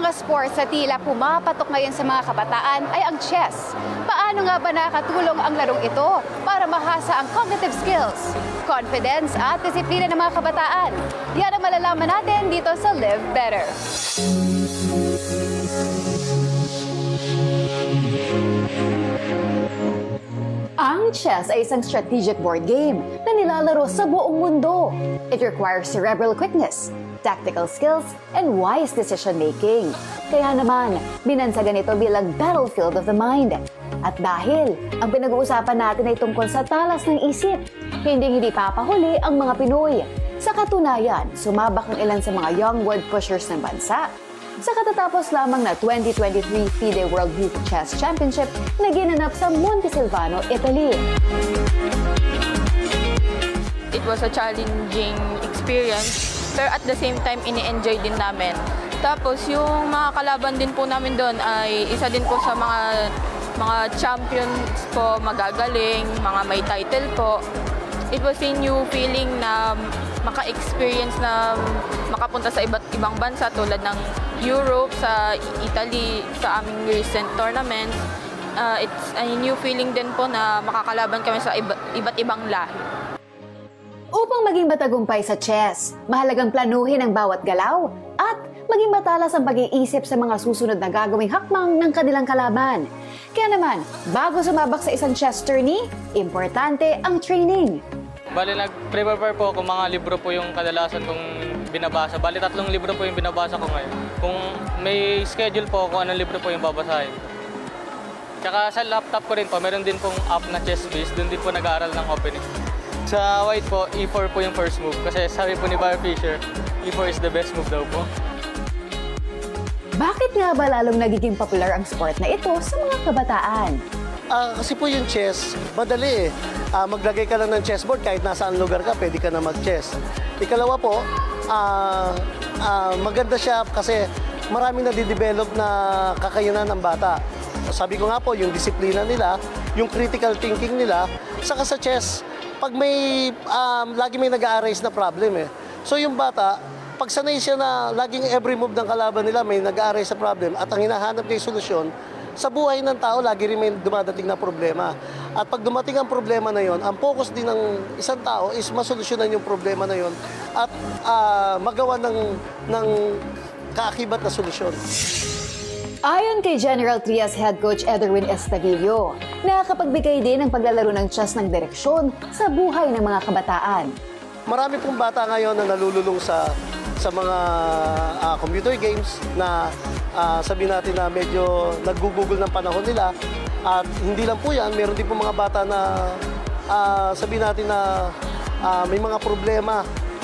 mga sports sa tila pumapatok ngayon sa mga kabataan ay ang chess. Paano nga ba nakatulong ang larong ito para mahasa ang cognitive skills, confidence at disiplina ng mga kabataan? Yan ang malalaman natin dito sa Live Better. Ang chess ay isang strategic board game na nilalaro sa buong mundo. It requires cerebral quickness, tactical skills, and wise decision-making. Kaya naman, binansagan ito bilang battlefield of the mind. At dahil ang pinag-uusapan natin ay tungkol sa talas ng isip, hindi papahuli ang mga Pinoy. Sa katunayan, sumabak ang ilan sa mga young world pushers ng bansa sa katatapos lamang na 2023 FIDE World Youth Chess Championship na ginanap sa Montesilvano, Italy. It was a challenging experience, pero at the same time, ini-enjoy din namin. Tapos yung mga kalaban din po namin doon ay isa din po sa mga champions po, magagaling, mga may title po. It was a new feeling na maka-experience na makapunta sa iba't ibang bansa tulad ng Europe, sa Italy, sa aming recent tournaments. It's a new feeling din po na makakalaban kami sa iba't ibang lahi. Upang maging matagumpay sa chess, mahalagang planuhin ang bawat galaw at maging matalas ang pag-iisip sa mga susunod na gagawing hakbang ng kanilang kalaban. Kaya naman, bago sumabak sa isang chess tourney, importante ang training. Bali, nag-prepare po ako, mga libro po yung kadalasan kong binabasa. Bali, 3 libro po yung binabasa ko ngayon. Kung may schedule po kung anong libro po yung babasahin. Tsaka sa laptop ko rin po, meron din pong app na chess base, doon din po nag-aaral ng opening. Sa white po, E4 po yung first move. Kasi sabi po ni Barry Fisher, E4 is the best move daw po. Bakit nga ba lalong nagiging popular ang sport na ito sa mga kabataan? Kasi po yung chess, madali eh. Maglagay ka lang ng chessboard, kahit nasaan lugar ka, pwede ka na mag-chess. Ikalawa po, maganda siya kasi maraming nadidevelop na kakayanan ng bata. Sabi ko nga po, yung disiplina nila, yung critical thinking nila, saka sa chess, pag may, lagi may nag-a-arise na problem eh. So yung bata, pag sanay siya na laging every move ng kalaban nila may nag-a-arise na problem at ang hinahanap niya yung solusyon, sa buhay ng tao, lagi rin may dumadating na problema. At pag dumating ang problema na yon, ang focus din ng isang tao is masolusyonan yung problema na yon at magawa ng kaakibat na solusyon. Ayon kay General Trias Head Coach Ederwin Estavillo, nakakapagbigay din ng paglalaro ng chess ng direksyon sa buhay ng mga kabataan. Marami pong bata ngayon na nalululong sa mga computer games na sabihin natin na medyo nag-google ng panahon nila. At hindi lang po yan, meron din po mga bata na sabihin natin na may mga problema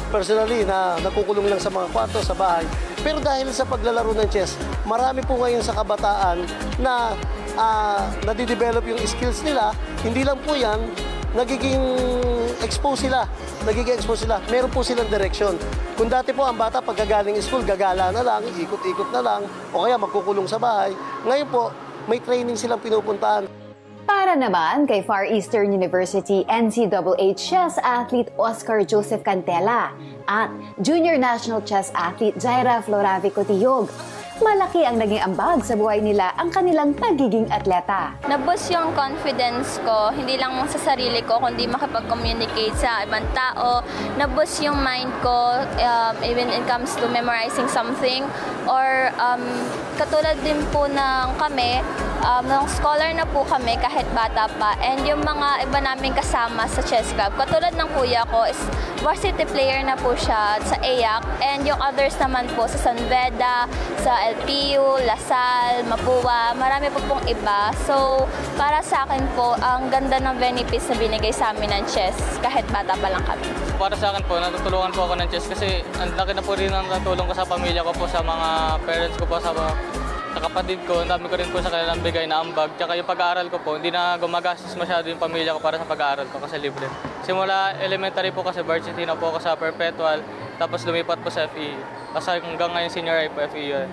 personally na nakukulong lang sa mga kwarto, sa bahay. Pero dahil sa paglalaro ng chess, marami po ngayon sa kabataan na nadidevelop yung skills nila. Hindi lang po yan, nagiging expose sila. Meron po silang direksyon. Kung dati po ang bata pagkagaling school, gagala na lang, ikot-ikot na lang, o kaya magkukulong sa bahay. Ngayon po, may training silang pinupuntahan. Para naman kay Far Eastern University NCAA chess athlete Oscar Joseph Cantela at Junior National Chess athlete Jaira Floravi Cotillog, malaki ang naging ambag sa buhay nila ang kanilang pagiging atleta. Naboost yung confidence ko, hindi lang sa sarili ko, kundi makipag-communicate sa ibang tao. Naboost yung mind ko, even when it comes to memorizing something. Or katulad din po ng kami, ng scholar na po kami kahit bata pa. And yung mga iba namin kasama sa chess club, katulad ng kuya ko is varsity player na po siya sa EAC. And yung others naman po sa San Beda, sa LPU, Lasal, Mapua, marami po pong iba. So, para sa akin po, ang ganda ng benefits na binigay sa amin ng chess kahit bata pa lang kami. Para sa akin po, natutulungan po ako ng chess kasi ang laki na po rin ang natulong ko sa pamilya ko po, sa mga parents ko po, sa kapatid ko. Ang dami ko rin po sa kanilang bigay na ambag. Tsaka yung pag-aaral ko po, hindi na gumagastos masyado yung pamilya ko para sa pag-aaral ko kasi libre. Simula elementary po kasi varsity na po ako sa Perpetual, tapos lumipat po sa FEU. Kasi hanggang ngayon senior high po FEU.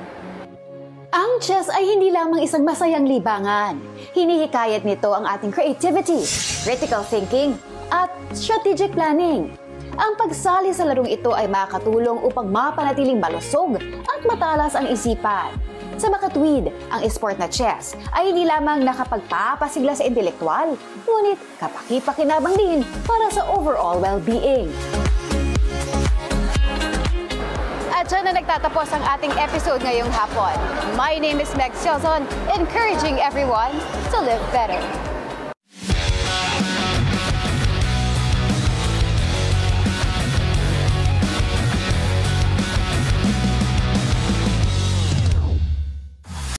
Ang chess ay hindi lamang isang masayang libangan. Hinihikayat nito ang ating creativity, critical thinking, at strategic planning. Ang pagsali sa larong ito ay makakatulong upang mapanatiling malusog at matalas ang isipan. Sa makatwid, ang esport na chess ay hindi lamang nakapagpapasigla sa intelektual, ngunit kapaki-pakinabang din para sa overall well-being. At dyan na nagtatapos ang ating episode ngayong hapon. My name is Meg Siozon, encouraging everyone to live better.